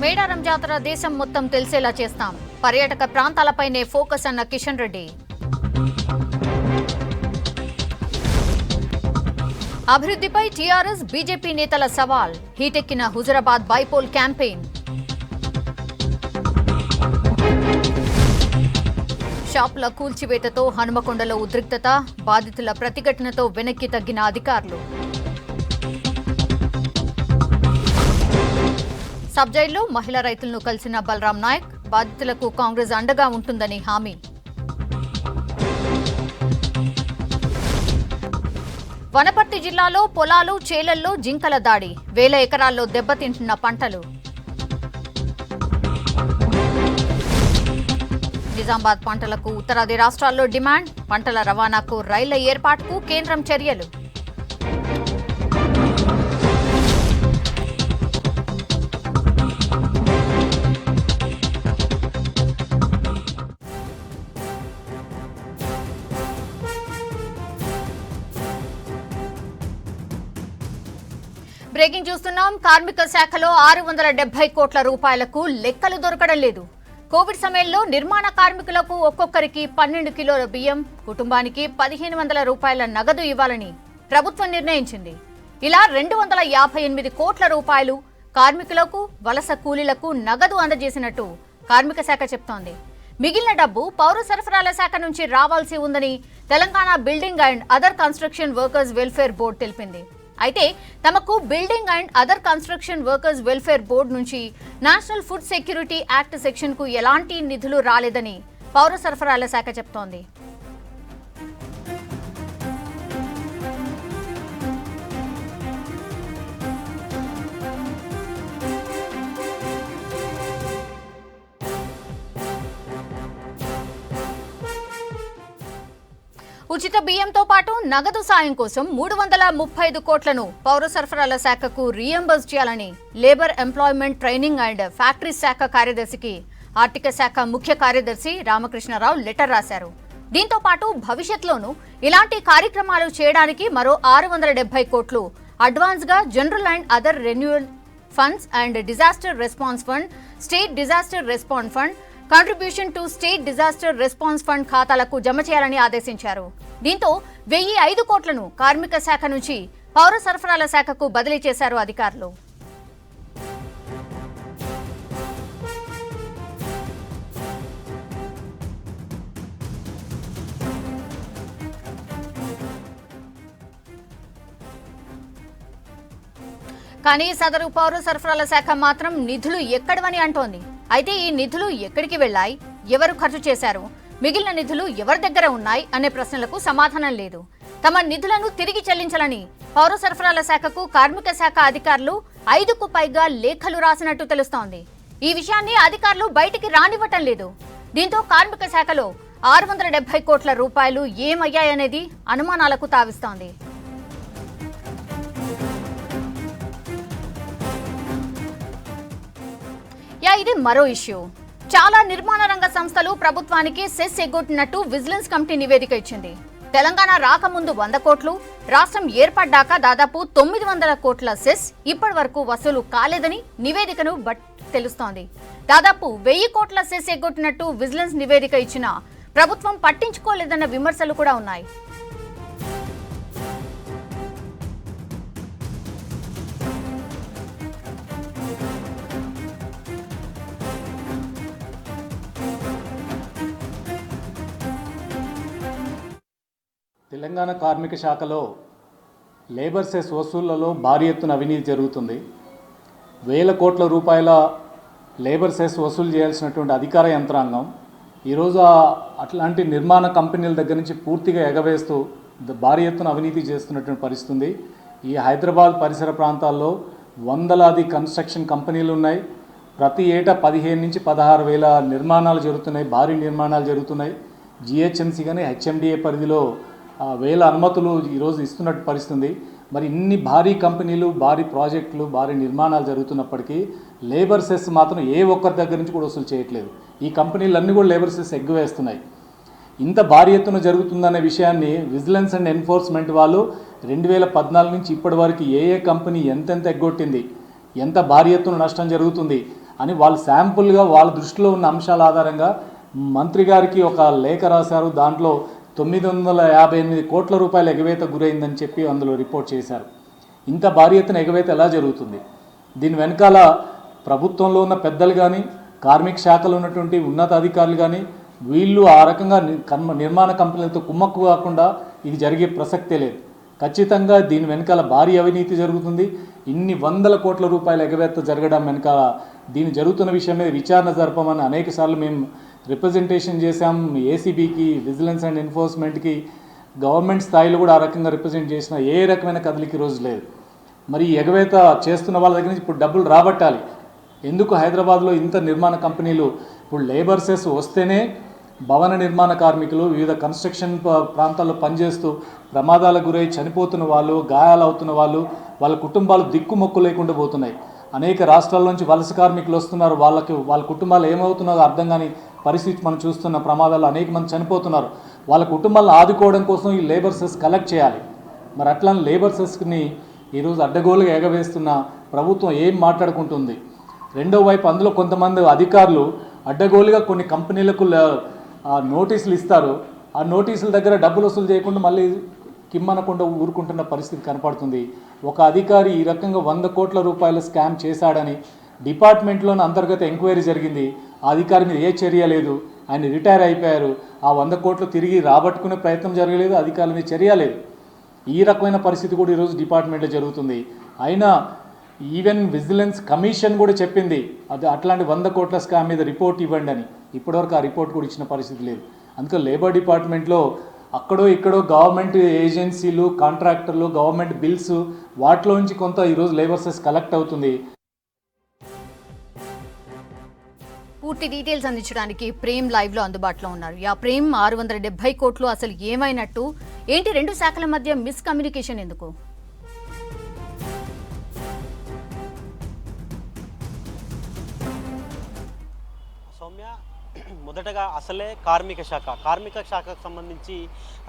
మేడారం జాతర దేశం మొత్తం తెలిసేలా చేస్తాం. పర్యాటక ప్రాంతాలపైనే ఫోకస్ అన్న కిషన్ రెడ్డి. అభివృద్ధిపై టీఆర్ఎస్ బీజేపీ నేతల సవాల్. హీటెక్కిన హుజురాబాద్ బైపోల్ క్యాంపెయిన్. షాపుల కూల్చివేతతో హనుమకొండలో ఉద్రిక్తత. బాధితుల ప్రతిఘటనతో వెనక్కి తగ్గిన అధికారులు. సబ్ జైల్లో మహిళా రైతులను కలిసిన బలరాం నాయక్. బాధితులకు కాంగ్రెస్ అండగా ఉంటుందని హామీ. వనపర్తి జిల్లాలో పొలాలు చేలల్లో జింకల దాడి. వేల ఎకరాల్లో దెబ్బతింటున్న పంటలు. నిజామాబాద్ పంటలకు ఉత్తరాది రాష్ట్రాల్లో డిమాండ్. పంటల రవాణాకు రైళ్ల ఏర్పాటుకు కేంద్రం చర్యలు. బ్రేకింగ్ చూస్తున్నాం. కార్మిక శాఖలో 670 కోట్ల రూపాయలకు లెక్కలు దొరకడం లేదు. కోవిడ్ సమయంలో నిర్మాణ కార్మికులకు ఒక్కొక్కరికి 12 కిలోల బియ్యం, కుటుంబానికి 1500 రూపాయల నగదు ఇవ్వాలని ప్రభుత్వం నిర్ణయించింది. ఇలా 258 కోట్ల రూపాయలు కార్మికులకు, వలస కూలీలకు నగదు అందజేసినట్టు కార్మిక శాఖ చెప్తోంది. మిగిలిన డబ్బు పౌర సరఫరాల శాఖ నుంచి రావాల్సి ఉందని Telangana building and other construction workers welfare board తెలిపింది. అయితే తమకు building and other construction workers welfare board నుంచి నేషనల్ ఫుడ్ సెక్యూరిటీ యాక్ట్ సెక్షన్కు ఎలాంటి నిధులు రాలేదని పౌర సరఫరాల శాఖ చెప్తోంది. ఉచిత బియ్యంతో పాటు నగదు సాయం కోసం 335 కోట్లను పౌర సరఫరాల శాఖకు రీఎంబర్స్ చేయాలని labour employment training and factory శాఖ కార్యదర్శికి ఆర్థిక శాఖ ముఖ్య కార్యదర్శి రామకృష్ణరావు లెటర్ రాశారు. దీంతో పాటు భవిష్యత్తులోనూ ఇలాంటి కార్యక్రమాలు చేయడానికి మరో 670 కోట్లు అడ్వాన్స్ గా general and other renewal funds and disaster response fund, state disaster response fund, contribution to state disaster response fund ఖాతాలకు జమ చేయాలని ఆదేశించారు. దీంతో 1005 కోట్లను కార్మిక శాఖ నుంచి పౌర సరఫరాల శాఖకు బదిలీ చేశారు అధికారులు. కానీ సదరు పౌర సరఫరాల శాఖ మాత్రం నిధులు ఎక్కడవని అంటోంది. అయితే ఈ నిధులు ఎక్కడికి వెళ్లాయి, ఎవరు ఖర్చు చేశారు, మిగిలిన నిధులు ఎవరి దగ్గర ఉన్నాయి అనే ప్రశ్నలకు సమాధానం లేదు. తమ నిధులను తిరిగి చెల్లించాలని పౌర సరఫరాల శాఖకు కార్మిక శాఖ అధికారులు 5కు పైగా లేఖలు రాసినట్టు తెలుస్తోంది. ఈ విషయాన్ని అధికారులు బయటికి రానివ్వటం లేదు. దీంతో కార్మిక శాఖలో 670 కోట్ల రూపాయలు ఏమయ్యాయనేది అనుమానాలకు తావిస్తోంది. ఇది మరో ఇష్యూ. చాలా నిర్మాణ రంగ సంస్థలు ప్రభుత్వానికి సెస్ ఎగ్గొట్టినట్టు విజిలెన్స్ కమిటీ నివేదిక ఇచ్చింది. తెలంగాణ రాకముందు 100 కోట్లు, రాష్ట్రం ఏర్పడ్డాక దాదాపు 900 కోట్ల సెస్ ఇప్పటి వరకు వసూలు కాలేదని నివేదికను బట్టి తెలుస్తోంది. దాదాపు 1000 కోట్ల సెస్ ఎగ్గొట్టినట్టు విజిలెన్స్ నివేదిక ఇచ్చినా ప్రభుత్వం పట్టించుకోలేదన్న విమర్శలు కూడా ఉన్నాయి. తెలంగాణ కార్మిక శాఖలో లేబర్ సెస్ వసూళ్లలో భారీ ఎత్తున అవినీతి జరుగుతుంది. వేల కోట్ల రూపాయల లేబర్ సెస్ వసూలు చేయాల్సినటువంటి అధికార యంత్రాంగం ఈరోజు అట్లాంటి నిర్మాణ కంపెనీల దగ్గర నుంచి పూర్తిగా ఎగవేస్తూ భారీ ఎత్తున అవినీతి చేస్తున్నటువంటి పరిస్థితి ఉంది. ఈ హైదరాబాద్ పరిసర ప్రాంతాల్లో వందలాది కన్స్ట్రక్షన్ కంపెనీలు ఉన్నాయి. ప్రతి ఏటా 15 నుంచి 16 వేల నిర్మాణాలు జరుగుతున్నాయి, భారీ నిర్మాణాలు జరుగుతున్నాయి. జిహెచ్ఎంసీ కానీ హెచ్ఎండిఏ పరిధిలో వేల అనుమతులు ఈరోజు ఇస్తున్నట్టు పరిస్థితుంది. మరి ఇన్ని భారీ కంపెనీలు, భారీ ప్రాజెక్టులు, భారీ నిర్మాణాలు జరుగుతున్నప్పటికీ లేబర్ సెస్ మాత్రం ఏ ఒక్కరి దగ్గర నుంచి కూడా వసూలు చేయట్లేదు. ఈ కంపెనీలన్నీ కూడా లేబర్ సెస్ ఎగ్గవేస్తున్నాయి. ఇంత భారీ ఎత్తున జరుగుతుందనే విషయాన్ని విజిలెన్స్ అండ్ ఎన్ఫోర్స్మెంట్ వాళ్ళు 2014 నుంచి ఇప్పటి వరకు ఏ కంపెనీ ఎంతెంత ఎగ్గొట్టింది, ఎంత భారీ ఎత్తున నష్టం జరుగుతుంది అని వాళ్ళు శాంపుల్గా వాళ్ళ దృష్టిలో ఉన్న అంశాల ఆధారంగా మంత్రి గారికి ఒక లేఖ రాశారు. దాంట్లో 958 కోట్ల రూపాయల ఎగవేత గురైందని చెప్పి అందులో రిపోర్ట్ చేశారు. ఇంత భారీ ఎత్తున ఎగవేత ఎలా జరుగుతుంది? దీని వెనకాల ప్రభుత్వంలో ఉన్న పెద్దలు కానీ, కార్మిక శాఖలో ఉన్నటువంటి ఉన్నతాధికారులు కానీ, వీళ్ళు ఆ రకంగా నిర్మాణ కంపెనీలతో కుమ్మక్కు కాకుండా ఇది జరిగే ప్రసక్తే లేదు. ఖచ్చితంగా దీని వెనకాల భారీ అవినీతి జరుగుతుంది. ఇన్ని వందల కోట్ల రూపాయల ఎగవేత జరగడం వెనకాల దీని జరుగుతున్న విషయం మీద విచారణ జరపమని అనేక సార్లు మేము రిప్రజెంటేషన్ చేశాం. ఏసీబీకి, విజిలెన్స్ అండ్ ఎన్ఫోర్స్మెంట్కి, గవర్నమెంట్ స్థాయిలో కూడా ఆ రకంగా రిప్రజెంట్ చేసిన ఏ రకమైన కదలిక రోజు లేదు. మరి ఈ ఎగవేత చేస్తున్న వాళ్ళ దగ్గర నుంచి ఇప్పుడు డబ్బులు రాబట్టాలి. ఎందుకు హైదరాబాద్లో ఇంత నిర్మాణ కంపెనీలు ఇప్పుడు లేబర్ సెస్ వస్తేనే భవన నిర్మాణ కార్మికులు, వివిధ కన్స్ట్రక్షన్ ప్రాంతాల్లో పనిచేస్తూ ప్రమాదాలకు గురై చనిపోతున్న వాళ్ళు, గాయాలవుతున్న వాళ్ళు, వాళ్ళ కుటుంబాలు దిక్కుమొక్కు లేకుండా పోతున్నాయి. అనేక రాష్ట్రాల నుంచి వలస కార్మికులు వస్తున్నారు. వాళ్ళ కుటుంబాలు ఏమవుతున్నారో అర్థం కాని పరిస్థితి మనం చూస్తున్న ప్రమాదాలు అనేక మంది చనిపోతున్నారు. వాళ్ళ కుటుంబాలను ఆదుకోవడం కోసం ఈ లేబర్ సెస్ కలెక్ట్ చేయాలి. మరి అట్లా లేబర్ సెస్ని ఈరోజు అడ్డగోలుగా ఎగవేస్తున్న ప్రభుత్వం ఏం మాట్లాడుకుంటుంది? రెండో వైపు అందులో కొంతమంది అధికారులు అడ్డగోలుగా కొన్ని కంపెనీలకు నోటీసులు ఇస్తారు. ఆ నోటీసుల దగ్గర డబ్బులు వసూలు చేయకుండా మళ్ళీ కిమ్మనకుండా ఊరుకుంటున్న పరిస్థితి కనపడుతుంది. ఒక అధికారి ఈ రకంగా 100 కోట్ల రూపాయల స్కామ్ చేశాడని డిపార్ట్మెంట్లోని అంతర్గత ఎంక్వైరీ జరిగింది. ఆ అధికారి మీద ఏ చర్య లేదు. ఆయన రిటైర్ అయిపోయారు. ఆ 100 కోట్లు తిరిగి రాబట్టుకునే ప్రయత్నం జరగలేదు. అధికారుల మీద చర్య లేదు. ఈ రకమైన పరిస్థితి కూడా ఈరోజు డిపార్ట్మెంట్లో జరుగుతుంది. అయినా ఈవెన్ విజిలెన్స్ కమిషన్ కూడా చెప్పింది అది అట్లాంటి 100 కోట్ల స్కామ్ మీద రిపోర్ట్ ఇవ్వండి అని. ఇప్పటివరకు ఆ రిపోర్ట్ కూడా ఇచ్చిన పరిస్థితి లేదు. అందుకే లేబర్ డిపార్ట్మెంట్లో అక్కడో ఇక్కడో గవర్నమెంట్ ఏజెన్సీలు, కాంట్రాక్టర్లు, గవర్నమెంట్ బిల్స్ వాటిలో నుంచి కొంత ఈరోజు లేబర్ సెస్ కలెక్ట్ అవుతుంది. పూర్తి డీటెయిల్స్ అందించడానికి ప్రేమ్ లైవ్ లో అందుబాటులో ఉన్నారు. యా ప్రేమ్, 670 కోట్లు అసలు ఏమైనట్టు? ఏంటి రెండు శాఖల మధ్య మిస్కమ్యూనికేషన్ ఎందుకు? సౌమ్య, మొదటగా అసలే కార్మిక శాఖకు సంబంధించి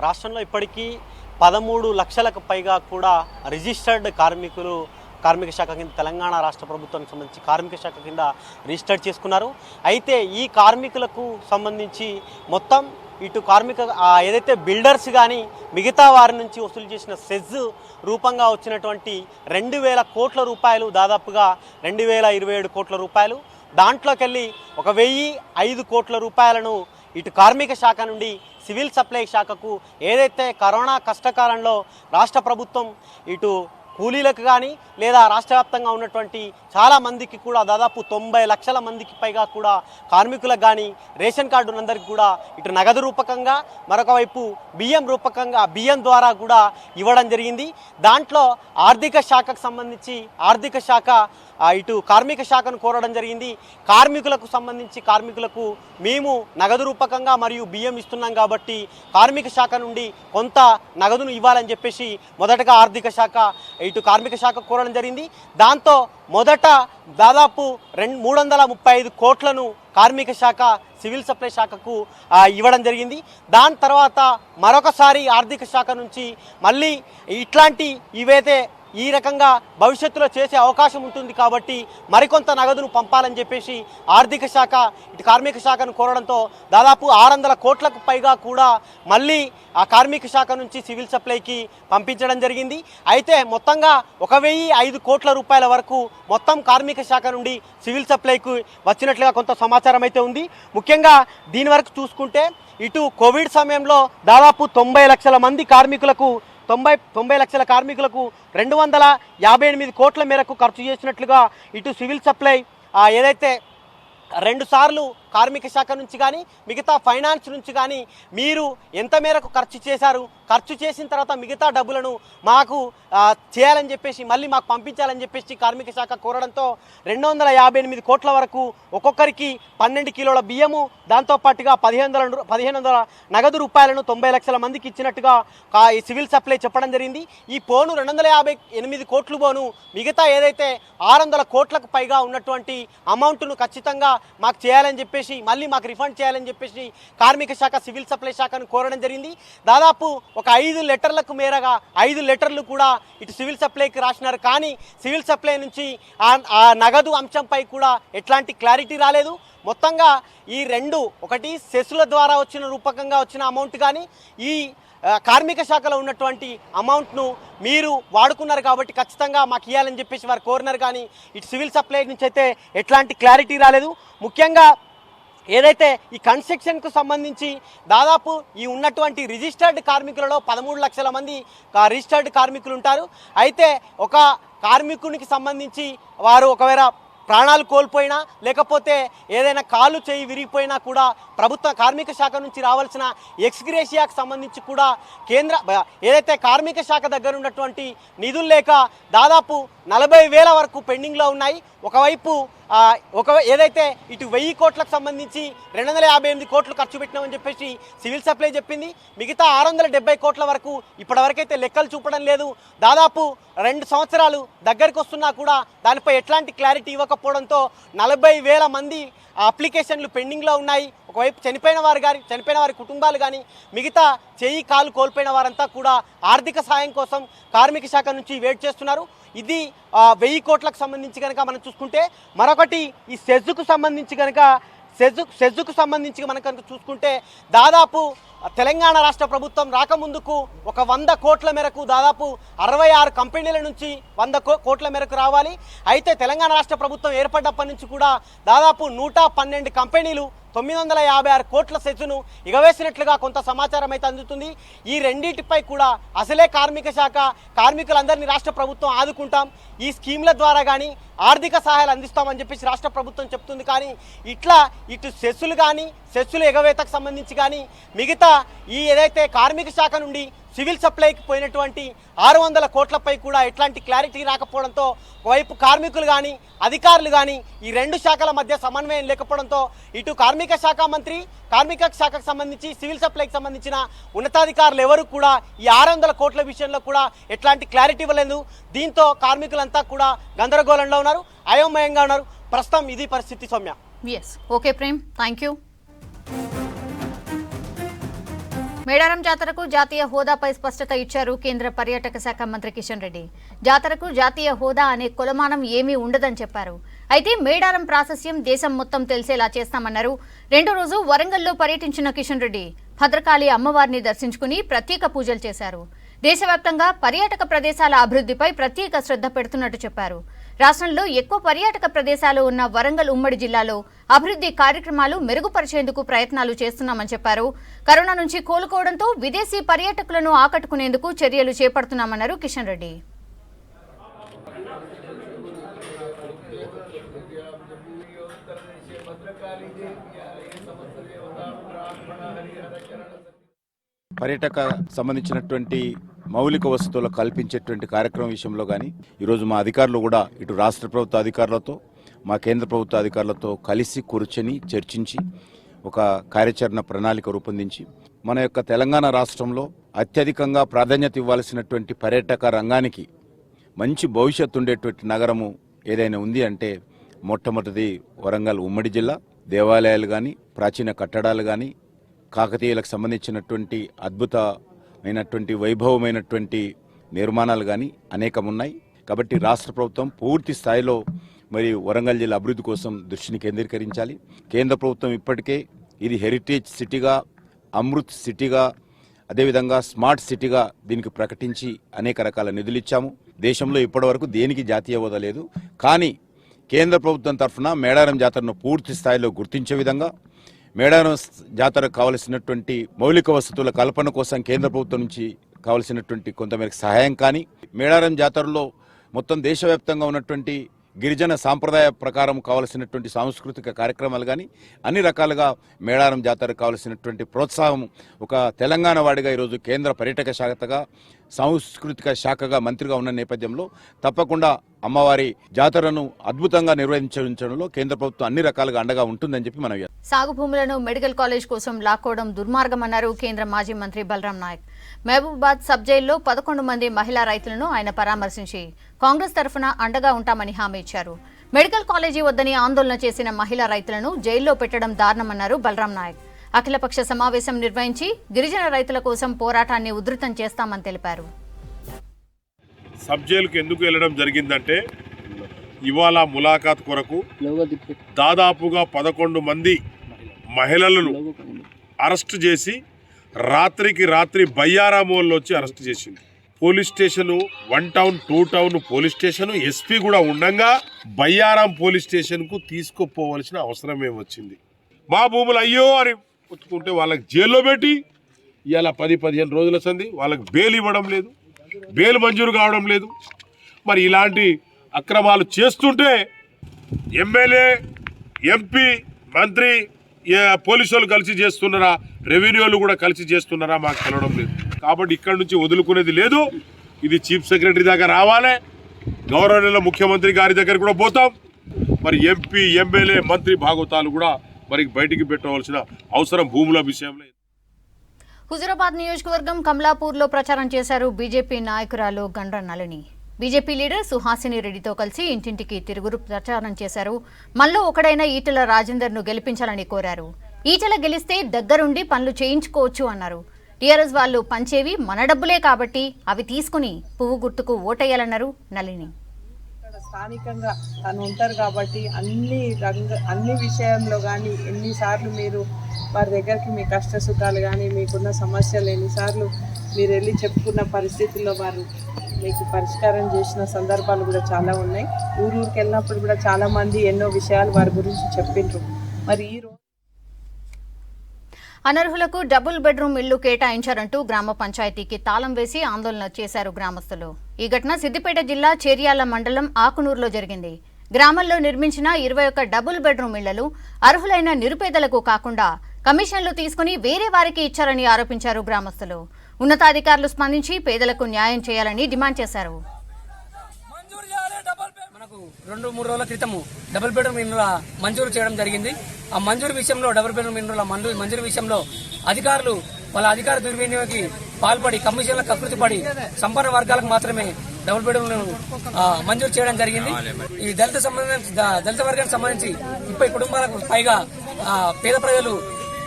రాష్ట్రంలో ఇప్పటికీ 13 లక్షలకు పైగా కూడా రిజిస్టర్డ్ కార్మిక శాఖ కింద తెలంగాణ రాష్ట్ర ప్రభుత్వానికి సంబంధించి కార్మిక శాఖ కింద రిజిస్టర్ చేసుకున్నారు. అయితే ఈ కార్మికులకు సంబంధించి మొత్తం ఇటు ఏదైతే బిల్డర్స్ కానీ మిగతా వారి నుంచి వసూలు చేసిన సెజ్ రూపంగా వచ్చినటువంటి 2000 కోట్ల రూపాయలు, దాదాపుగా 2027 కోట్ల రూపాయలు, దాంట్లోకి వెళ్ళి 1005 కోట్ల రూపాయలను ఇటు కార్మిక శాఖ నుండి సివిల్ సప్లై శాఖకు, ఏదైతే కరోనా కష్టకాలంలో రాష్ట్ర ప్రభుత్వం ఇటు కూలీలకు కానీ లేదా రాష్ట్ర వ్యాప్తంగా ఉన్నటువంటి చాలా మందికి కూడా దాదాపు 90 లక్షల మందికి పైగా కూడా కార్మికులకు కానీ రేషన్ కార్డు ఉన్నందరికీ కూడా ఇటు నగదు రూపకంగా, మరొక వైపు బియ్యం ద్వారా కూడా ఇవ్వడం జరిగింది. దాంట్లో ఆర్థిక శాఖకు సంబంధించి ఆర్థిక శాఖ ఇటు కార్మిక శాఖను కోరడం జరిగింది. కార్మికులకు మేము నగదు రూపకంగా మరియు బియ్యం ఇస్తున్నాం కాబట్టి కార్మిక శాఖ నుండి కొంత నగదును ఇవ్వాలని చెప్పేసి మొదటగా ఆర్థిక శాఖ ఇటు కార్మిక శాఖ కోరడం జరిగింది. దాంతో మొదట దాదాపు 335 కోట్లను కార్మిక శాఖ సివిల్ సప్లై శాఖకు ఇవ్వడం జరిగింది. దాని తర్వాత మరొకసారి ఆర్థిక శాఖ నుంచి మళ్ళీ ఇట్లాంటి ఇవైతే ఈ రకంగా భవిష్యత్తులో చేసే అవకాశం ఉంటుంది కాబట్టి మరికొంత నగదును పంపాలని చెప్పేసి ఆర్థిక శాఖ ఇటు కార్మిక శాఖను కోరడంతో దాదాపు 600 కోట్లకు పైగా కూడా మళ్ళీ ఆ కార్మిక శాఖ నుంచి సివిల్ సప్లైకి పంపించడం జరిగింది. అయితే మొత్తంగా 1005 కోట్ల రూపాయల వరకు మొత్తం కార్మిక శాఖ నుండి సివిల్ సప్లైకు వచ్చినట్లుగా కొంత సమాచారం అయితే ఉంది. ముఖ్యంగా దీని వరకు చూసుకుంటే ఇటు కోవిడ్ సమయంలో దాదాపు 90 లక్షల మంది కార్మికులకు 90 లక్షల కార్మికులకు 258 కోట్ల మేరకు ఖర్చు చేసినట్లుగా ఇటు సివిల్ సప్లై ఏదైతే 2 సార్లు కార్మిక శాఖ నుంచి కానీ మిగతా ఫైనాన్స్ నుంచి కానీ మీరు ఎంత మేరకు ఖర్చు చేశారు, ఖర్చు చేసిన తర్వాత మిగతా డబ్బులను మాకు చేయాలని చెప్పేసి మళ్ళీ మాకు పంపించాలని చెప్పేసి కార్మిక శాఖ కోరడంతో 258 కోట్ల వరకు ఒక్కొక్కరికి 12 కిలోల బియ్యము, దాంతోపాటుగా 1500 నగదు రూపాయలను 90 లక్షల మందికి ఇచ్చినట్టుగా ఈ సివిల్ సప్లై చెప్పడం జరిగింది. ఈ పోను 258 కోట్లు పోను మిగతా ఏదైతే 600 కోట్లకు పైగా ఉన్నటువంటి అమౌంట్ను ఖచ్చితంగా మాకు చేయాలని చెప్పేసి చెప్పేసి మళ్ళీ మాకు రిఫండ్ చేయాలని చెప్పేసి కార్మిక శాఖ సివిల్ సప్లై శాఖను కోరడం జరిగింది. దాదాపు ఒక 5 లెటర్లకు మేరగా 5 లెటర్లు కూడా ఇటు సివిల్ సప్లైకి రాసినారు. కానీ సివిల్ సప్లై నుంచి ఆ నగదు అంశంపై కూడా ఎట్లాంటి క్లారిటీ రాలేదు. మొత్తంగా ఈ రెండు, ఒకటి సెస్ల ద్వారా వచ్చిన రూపకంగా వచ్చిన అమౌంట్ కానీ ఈ కార్మిక శాఖలో ఉన్నటువంటి అమౌంట్ను మీరు వాడుకున్నారు కాబట్టి ఖచ్చితంగా మాకు ఇవ్వాలని చెప్పేసి వారు కోరినారు. కానీ ఇటు సివిల్ సప్లై నుంచి అయితే ఎట్లాంటి క్లారిటీ రాలేదు. ముఖ్యంగా ఏదైతే ఈ కన్స్ట్రక్షన్కు సంబంధించి దాదాపు ఈ ఉన్నటువంటి రిజిస్టర్డ్ కార్మికులలో 13 లక్షల మంది రిజిస్టర్డ్ కార్మికులు ఉంటారు. అయితే ఒక కార్మికునికి సంబంధించి వారు ఒకవేళ ప్రాణాలు కోల్పోయినా లేకపోతే ఏదైనా కాలు చేయి విరిగిపోయినా కూడా ప్రభుత్వ కార్మిక శాఖ నుంచి రావాల్సిన ఎక్స్గ్రేషియాకు సంబంధించి కూడా ఏదైతే కార్మిక శాఖ దగ్గర ఉన్నటువంటి నిధులు లేక దాదాపు 40,000 వరకు పెండింగ్లో ఉన్నాయి. ఒకవైపు ఏదైతే ఇటు 1000 కోట్లకు సంబంధించి 258 కోట్లు ఖర్చు పెట్టినామని చెప్పేసి సివిల్ సప్లై చెప్పింది. మిగతా 670 కోట్ల వరకు ఇప్పటివరకైతే లెక్కలు చూపడం లేదు. దాదాపు 2 సంవత్సరాలు దగ్గరికి వస్తున్నా కూడా దానిపై ఎట్లాంటి క్లారిటీ ఇవ్వకపోవడంతో 40,000 మంది అప్లికేషన్లు పెండింగ్లో ఉన్నాయి. ఒకవైపు చనిపోయిన వారి కుటుంబాలు కానీ మిగతా చేయి కాలు కోల్పోయిన వారంతా కూడా ఆర్థిక సాయం కోసం కార్మిక శాఖ నుంచి వెయిట్ చేస్తున్నారు. ఇది 1000 కోట్లకు సంబంధించి కనుక మనం చూసుకుంటే, మరొకటి ఈ సెజ్కు సంబంధించి కనుక చూసుకుంటే దాదాపు తెలంగాణ రాష్ట్ర ప్రభుత్వం రాకముందుకు ఒక 100 కోట్ల మేరకు దాదాపు 66 కంపెనీల నుంచి 100 కోట్ల మేరకు రావాలి. అయితే తెలంగాణ రాష్ట్ర ప్రభుత్వం ఏర్పడ్డప్పటి నుంచి కూడా దాదాపు 112 కంపెనీలు 956 కోట్ల సెజ్ను ఎగవేసినట్లుగా కొంత సమాచారం అయితే అందుతుంది. ఈ రెండింటిపై కూడా అసలే కార్మిక శాఖ కార్మికులందరినీ రాష్ట్ర ప్రభుత్వం ఆదుకుంటాం, ఈ స్కీమ్ల ద్వారా కానీ ఆర్థిక సహాయాలు అందిస్తామని చెప్పేసి రాష్ట్ర ప్రభుత్వం చెప్తుంది. కానీ ఇటు సెస్సులు ఎగవేతకు సంబంధించి కానీ మిగతా ఈ ఏదైతే కార్మిక శాఖ నుండి సివిల్ సప్లైకి పోయినటువంటి 600 కోట్లపై కూడా ఎట్లాంటి క్లారిటీ రాకపోవడంతో ఒకవైపు కార్మికులు కానీ అధికారులు కానీ ఈ 2 శాఖల మధ్య సమన్వయం లేకపోవడంతో ఇటు కార్మిక శాఖకు సంబంధించి సివిల్ సప్లైకి సంబంధించిన ఉన్నతాధికారులు ఎవరు కూడా ఈ 600 కోట్ల విషయంలో కూడా ఎట్లాంటి క్లారిటీ ఇవ్వలేదు. దీంతో కార్మికులంతా కూడా గందరగోళంలో ఉన్నారు, అయోమయంగా ఉన్నారు. ప్రస్తుతం ఇది పరిస్థితి. Soumya. Okay Prem, thank you. Medaram జాతరకు జాతీయ హోదాపై స్పష్టత ఇచ్చారు కేంద్ర పర్యాటక శాఖ మంత్రి కిషన్ రెడ్డి. జాతరకు జాతీయ హోదా అనే కొలమానం ఏమీ ఉండదని చెప్పారు. అయితే మేడారం ప్రాశస్యం దేశం మొత్తం తెలిసేలా చేస్తామన్నారు. 2వ రోజు వరంగల్లో పర్యటించిన కిషన్ రెడ్డి భద్రకాళి అమ్మవారిని దర్శించుకుని ప్రత్యేక పూజలు చేశారు. దేశవ్యాప్తంగా పర్యాటక ప్రదేశాల అభివృద్ధిపై ప్రత్యేక శ్రద్ధ పెడుతున్నట్టు చెప్పారు. రాష్ట్రంలో ఎక్కువ పర్యాటక ప్రదేశాలు ఉన్న వరంగల్ ఉమ్మడి జిల్లాలో అభివృద్ధి కార్యక్రమాలు మెరుగుపరిచేందుకు ప్రయత్నాలు చేస్తున్నామని చెప్పారు. కరోనా నుంచి కోలుకోవడంతో విదేశీ పర్యాటకులను ఆకట్టుకునేందుకు చర్యలు చేపడుతున్నామన్నారు కిషన్ రెడ్డి. పర్యాటక సంబంధించినటువంటి మౌలిక వసతులు కల్పించేటువంటి కార్యక్రమం విషయంలో కానీ ఈరోజు మా అధికారులు కూడా ఇటు రాష్ట్ర ప్రభుత్వ అధికారులతో మా కేంద్ర ప్రభుత్వ అధికారులతో కలిసి కూర్చొని చర్చించి ఒక కార్యాచరణ ప్రణాళిక రూపొందించి మన యొక్క తెలంగాణ రాష్ట్రంలో అత్యధికంగా ప్రాధాన్యత ఇవ్వాల్సినటువంటి పర్యాటక రంగానికి మంచి భవిష్యత్తు ఉండేటువంటి నగరము ఏదైనా ఉంది అంటే మొట్టమొదటిది వరంగల్ ఉమ్మడి జిల్లా. దేవాలయాలు కానీ ప్రాచీన కట్టడాలు కానీ కాకతీయులకు సంబంధించినటువంటి అద్భుతమైనటువంటి వైభవమైనటువంటి నిర్మాణాలు కానీ అనేకం ఉన్నాయి. కాబట్టి రాష్ట్ర ప్రభుత్వం పూర్తి స్థాయిలో మరి వరంగల్ జిల్లా అభివృద్ధి కోసం దృష్టిని కేంద్రీకరించాలి. కేంద్ర ప్రభుత్వం ఇప్పటికే ఇది హెరిటేజ్ సిటీగా, అమృత్ సిటీగా, అదేవిధంగా స్మార్ట్ సిటీగా దీనికి ప్రకటించి అనేక రకాల నిధులు ఇచ్చాము. దేశంలో ఇప్పటివరకు దేనికి జాతీయ హోదా లేదు. కానీ కేంద్ర ప్రభుత్వం తరఫున మేడారం జాతరను పూర్తి స్థాయిలో గుర్తించే విధంగా మేడారం జాతరకు కావలసినటువంటి మౌలిక వసతుల కల్పన కోసం కేంద్ర ప్రభుత్వం నుంచి కావలసినటువంటి కొంతమేరకు సహాయం కానీ, మేడారం జాతరలో మొత్తం దేశవ్యాప్తంగా ఉన్నటువంటి గిరిజన సాంప్రదాయ ప్రకారం కావలసినటువంటి సాంస్కృతిక కార్యక్రమాలు కానీ అన్ని రకాలుగా మేడారం జాతరకు కావలసినటువంటి ప్రోత్సాహం ఒక తెలంగాణ వాడిగా ఈరోజు కేంద్ర పర్యాటక శాఖగా సాంస్కృతిక శాఖగా మంత్రిగా ఉన్న నేపథ్యంలో తప్పకుండా అమ్మవారి జాతరను అద్భుతంగా నిర్వహించడంలో కేంద్ర ప్రభుత్వం అన్ని రకాలుగా అండగా ఉంటుందని చెప్పి మనం. సాగు భూములను మెడికల్ కాలేజ్ కోసం లాక్కోవడం దుర్మార్గమన్నారు కేంద్ర మాజీ మంత్రి బలరాం నాయక్. మహబూబాబాద్ సబ్ జైల్లో 11 మంది మహిళా రైతులను ఆయన పరామర్శించి కాంగ్రెస్ తరఫున అండగా ఉంటామని హామీ ఇచ్చారు. మెడికల్ కాలేజీ వద్దని ఆందోళన చేసిన మహిళా రైతులను జైల్లో పెట్టడం దారుణమన్నారు బలరాం నాయక్. అఖిలపక్ష సమావేశం నిర్వహించి గిరిజన రైతుల కోసం పోరాటాన్ని ఉధృతం చేస్తామని తెలిపారు. సబ్ జైలుకు ఎందుకు వెళ్ళడం జరిగిందంటే ఇవాళ ములాఖాత్ కొరకు దాదాపుగా 11 మంది మహిళలను అరెస్ట్ చేసి రాత్రికి రాత్రి బయ్యారామోల్లో వచ్చి అరెస్ట్ చేసింది. Police station 1 town 2 town police station SP కూడా ఉండగా బయ్యారాం పోలీస్ స్టేషన్కు తీసుకుపోవలసిన అవసరం ఏమొచ్చింది. మా భూములు అయ్యో అని పుచ్చుకుంటే వాళ్ళకి జైల్లో పెట్టి ఇలా 10-15 రోజుల సంది వాళ్ళకి బెయిల్ ఇవ్వడం లేదు, బెయిల్ మంజూరు కావడం లేదు. మరి ఇలాంటి అక్రమాలు చేస్తుంటే ఎమ్మెల్యే, ఎంపీ, మంత్రి, పోలీసు వాళ్ళు కలిసి చేస్తున్నారా, రెవెన్యూ వాళ్ళు కూడా కలిసి చేస్తున్నారా మాకు తెలవడం లేదు. కాబట్టి ఇక్కడ నుంచి వదులుకునేది లేదు. ఇది చీఫ్ సెక్రటరీ దాకా రావాలి, గవర్నర్ ముఖ్యమంత్రి గారి దగ్గర కూడా పోతాం. మరి ఎంపీ, ఎమ్మెల్యే, మంత్రి భాగవతాలు కూడా మరి బయటికి పెట్టవలసిన అవసరం భూముల విషయంలో. హుజూరాబాద్ నియోజకవర్గం కమలాపూర్లో ప్రచారం చేశారు బీజేపీ నాయకురాలు గండ్ర నళిని. బీజేపీ లీడర్ సుహాసిని రెడ్డితో కలిసి ఇంటింటికి తిరుగురు ప్రచారం చేశారు. మనలో ఒకడైన ఈటెల రాజేందర్ను గెలిపించాలని కోరారు. ఈటెల గెలిస్తే దగ్గరుండి పనులు చేయించుకోవచ్చు అన్నారు. టీఆర్ఎస్ వాళ్ళు పంచేవి మన డబ్బులే కాబట్టి అవి తీసుకుని పువ్వు గుర్తుకు ఓటేయాలన్నారు నళిని. స్థానికంగా తను ఉంటారు కాబట్టి అన్ని విషయంలో కానీ ఎన్నిసార్లు మీరు వారి దగ్గరికి మీ కష్ట సుఖాలు కానీ మీకున్న సమస్యలు ఎన్నిసార్లు మీరు వెళ్ళి చెప్పుకున్న పరిస్థితుల్లో వారు మీకు పరిష్కారం చేసిన సందర్భాలు కూడా చాలా ఉన్నాయి. ఊరికి వెళ్ళినప్పుడు కూడా చాలామంది ఎన్నో విషయాలు వారి గురించి చెప్పిండ్రు. మరి ఈ రోజు అనర్హులకు డబుల్ బెడ్రూమ్ ఇళ్లు కేటాయించారంటూ గ్రామ పంచాయతీకి తాళం వేసి ఆందోళన చేశారు గ్రామస్తులు. ఈ ఘటన సిద్దిపేట జిల్లా చేర్యాల మండలం ఆకునూరులో జరిగింది. గ్రామంలో నిర్మించిన 21 డబుల్ బెడ్రూమ్ ఇళ్లను అర్హులైన నిరుపేదలకు కాకుండా కమిషన్లు తీసుకుని వేరే వారికి ఇచ్చారని ఆరోపించారు గ్రామస్తులు. ఉన్నతాధికారులు స్పందించి పేదలకు న్యాయం చేయాలని డిమాండ్ చేశారు. మనకు 2-3 రోజుల క్రితము డబుల్ బెడ్రూమ్ ఇళ్ల మంజూరు చేయడం జరిగింది. ఆ మంజూరు విషయంలో డబుల్ బెడ్రూమ్ ఇళ్ల మంజూరు విషయంలో అధికారులు వాళ్ళ అధికార దుర్వినియోగానికి పాల్పడి కమిషన్ల కకృతి పడి సంపన్న వర్గాలకు మాత్రమే డబుల్ బెడ్రూమ్ మంజూరు చేయడం జరిగింది. ఈ దళిత వర్గానికి సంబంధించి 30 కుటుంబాలకు పైగా పేద ప్రజలు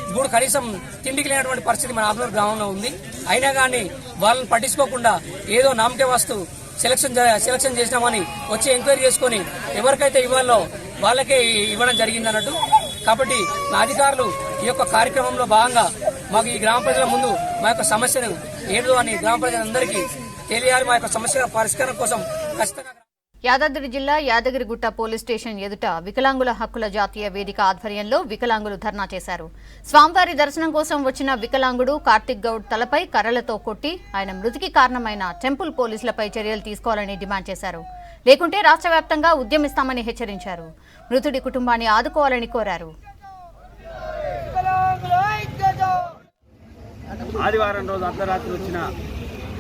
ఇప్పుడు కనీసం తిండికి లేనటువంటి పరిస్థితి మన ఆకునూరు గ్రామంలో ఉంది. అయినా కానీ వాళ్ళని పట్టించుకోకుండా ఏదో నామకే వస్తూ సెలక్షన్ చేసినామని వచ్చి ఎంక్వైరీ చేసుకుని ఎవరికైతే ఇవ్వాలో వాళ్ళకే ఇవ్వడం జరిగింది అన్నట్టు. కాబట్టి మా అధికారులు ఈ యొక్క కార్యక్రమంలో భాగంగా మాకు ఈ గ్రామ ప్రజల ముందు మా యొక్క సమస్యను ఏంటో అని గ్రామ ప్రజలందరికీ తెలియాలి. మా యొక్క సమస్య పరిష్కారం కోసం ఖచ్చితంగా. యాదాద్రి జిల్లా యాదగిరిగుట్ట పోలీస్ స్టేషన్ ఎదుట వికలాంగుల హక్కుల జాతీయ వేదిక ఆధ్వర్యంలో వికలాంగులు ధర్నా చేశారు. స్వామివారి దర్శనం కోసం వచ్చిన వికలాంగుడు కార్తిక్ గౌడ్ తలపై కర్రలతో కొట్టి ఆయన మృతికి కారణమైన టెంపుల్ పోలీసులపై చర్యలు తీసుకోవాలని డిమాండ్ చేశారు. లేకుంటే రాష్ట్ర వ్యాప్తంగా ఉద్యమిస్తామని హెచ్చరించారు. మృతుడి కుటుంబాన్ని ఆదుకోవాలని కోరారు. ఆదివారం రోజు అర్ధరాత్రి వచ్చిన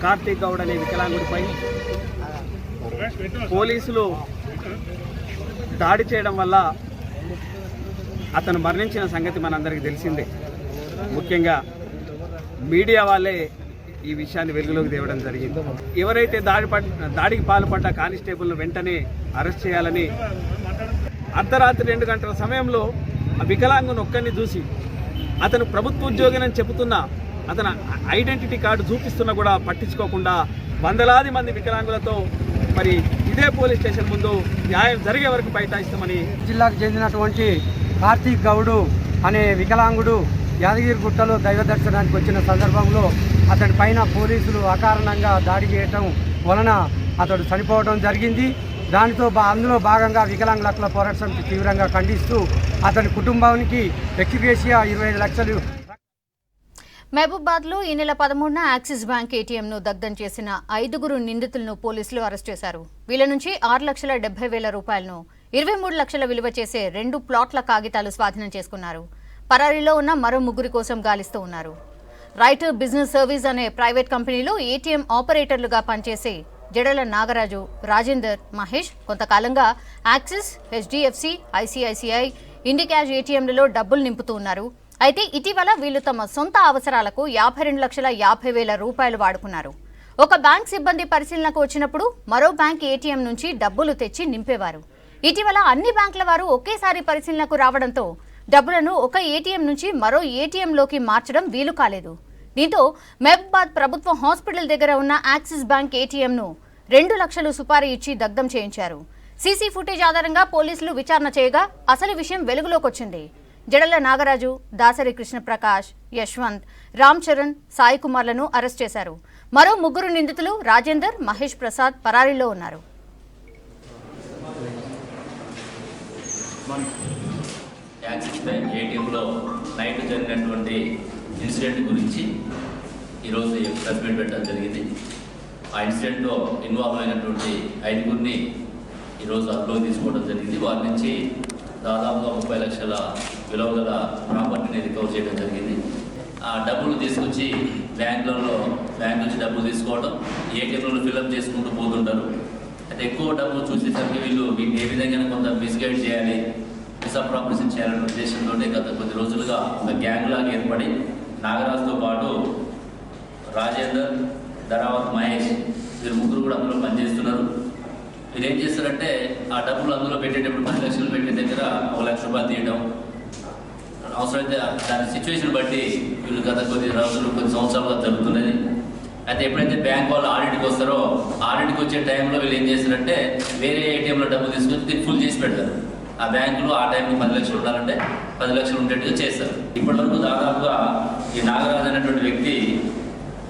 కార్తిక్ గౌడ్ అనే వికలాంగుడిపై పోలీసులు దాడి చేయడం వల్ల అతను మరణించిన సంగతి మనందరికీ తెలిసిందే. ముఖ్యంగా మీడియా వాళ్ళే ఈ విషయాన్ని వెలుగులోకి తేవడం జరిగింది. ఎవరైతే దాడికి పాల్పడ్డ కానిస్టేబుల్ను వెంటనే అరెస్ట్ చేయాలని అర్ధరాత్రి 2 గంటల సమయంలో ఆ వికలాంగుని ఒక్కరిని చూసి అతను ప్రభుత్వ ఉద్యోగినని చెబుతున్న అతను ఐడెంటిటీ కార్డు చూపిస్తున్నా కూడా పట్టించుకోకుండా వందలాది మంది వికలాంగులతో మరి ఇదే పోలీస్ స్టేషన్ ముందు న్యాయం జరిగే వరకు బైఠాయిస్తామని. జిల్లాకు చెందినటువంటి కార్తీక్ గౌడు అనే వికలాంగుడు యాదగిరిగుట్టలో దైవ దర్శనానికి వచ్చిన సందర్భంలో అతడి పైన పోలీసులు అకారణంగా దాడి చేయటం వలన అతడు చనిపోవడం జరిగింది. అందులో భాగంగా వికలాంగుల హక్కుల పోరాట సమితి తీవ్రంగా ఖండిస్తూ అతని కుటుంబానికి ఎక్స్గ్రేషియా 25 లక్షలు. మహబూబాబాద్లో ఈ నెల 13న యాక్సిస్ బ్యాంక్ ఏటీఎంను దగ్ధం చేసిన 5 నిందితులను పోలీసులు అరెస్ట్ చేశారు. వీళ్ల నుంచి 6,70,000 రూపాయలను 23 లక్షల విలువ చేసే 2 ప్లాట్ల కాగితాలు స్వాధీనం చేసుకున్నారు. పరారీలో ఉన్న మరో 3 కోసం గాలిస్తూ ఉన్నారు. రైట్ బిజినెస్ సర్వీస్ అనే ప్రైవేట్ కంపెనీలో ఏటీఎం ఆపరేటర్లుగా పనిచేసే జడల నాగరాజు, రాజేందర్, మహేష్ కొంతకాలంగా యాక్సిస్, హెచ్డిఎఫ్సి, ఐసిఐసిఐ, ఇండిక్యాష్ ఏటీఎంలలో డబ్బులు నింపుతూ ఉన్నారు. అయితే ఇటీవల వీళ్లు తమ సొంత అవసరాలకు 52,50,000 రూపాయలు వాడుకున్నారు. ఒక బ్యాంక్ సిబ్బంది పరిశీలనకు వచ్చినప్పుడు మరో బ్యాంక్ ఏటీఎం నుంచి డబ్బులు తెచ్చి నింపేవారు. ఇటీవల అన్ని బ్యాంకుల వారు ఒకేసారి పరిశీలనకు రావడంతో డబ్బులను ఒక ఏటీఎం నుంచి మరో ఏటీఎంలోకి మార్చడం వీలు కాలేదు. దీంతో మహబూబాబాద్ ప్రభుత్వ హాస్పిటల్ దగ్గర ఉన్న యాక్సిస్ బ్యాంక్ ఏటీఎంను 2 లక్షలు సుపారీ ఇచ్చి దగ్ధం చేయించారు. సీసీ ఫుటేజ్ ఆధారంగా పోలీసులు విచారణ చేయగా అసలు విషయం వెలుగులోకి వచ్చింది. జడల నాగరాజు, దాసరి కృష్ణప్రకాష్, యశ్వంత్, రామ్ చరణ్, సాయి కుమార్లను అరెస్ట్ చేశారు. మరో 3 నిందితులు రాజేందర్, మహేష్ ప్రసాద్ పరారీలో ఉన్నారు. యాక్సిస్ బ్యాంక్ ఏటీఎంలో నైట్ జరిగినటువంటి ఇన్సిడెంట్ గురించి ఈరోజు ప్రెస్ మీట్ పెట్టడం జరిగింది. ఆ ఇన్సిడెంట్లో ఇన్వాల్వ్ అయినటువంటి 5గురిని ఈరోజు అదుపులో తీసుకోవడం జరిగింది. వారి నుంచి దాదాపుగా 30 లక్షల విలువ గల ప్రాపర్టీని రికవర్ చేయడం జరిగింది. ఆ డబ్బులు తీసుకొచ్చి బ్యాంక్ నుంచి డబ్బులు తీసుకోవడం, ఏటీఎంలలో ఫిల్అప్ చేసుకుంటూ పోతుంటారు. అయితే ఎక్కువ డబ్బులు చూసేసరికి వీటిని ఏ విధంగా కొంత మిస్గైడ్ చేయాలి, మిస్అప్రాపరేషన్ చేయాలనే ఉద్దేశంతో గత కొద్ది రోజులుగా ఒక గ్యాంగ్ లాగా ఏర్పడి నాగరాజుతో పాటు రాజేందర్, ధరావత్, మహేష్ వీరు 3 కూడా అందులో పనిచేస్తున్నారు. వీరు ఏం చేస్తారంటే ఆ డబ్బులు అందులో పెట్టేటప్పుడు 10 లక్షలు పెట్టే దగ్గర 1 లక్ష రూపాయలు తీయడం, అవసరమైతే దాని సిచ్యువేషన్ బట్టి వీళ్ళు గత కొద్ది సంవత్సరాలుగా జరుగుతున్నది. అయితే ఎప్పుడైతే బ్యాంక్ వాళ్ళు ఆడిట్కి వస్తారో ఆడిట్కి వచ్చే టైంలో వీళ్ళు ఏం చేస్తారంటే వేరే ఏటీఎంలో డబ్బులు తీసుకొచ్చి దీన్ని ఫుల్ చేసి పెడతారు. ఆ బ్యాంకులో ఆ టైంకి 10 లక్షలు ఉండాలంటే 10 లక్షలు ఉండేట్టుగా చేస్తారు. ఇప్పటివరకు దాదాపుగా ఈ నాగరాజు అనేటువంటి వ్యక్తి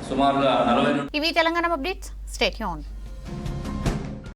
సుమారుగా 40. ఇవి తెలంగాణ అప్డేట్స్. Stay tuned.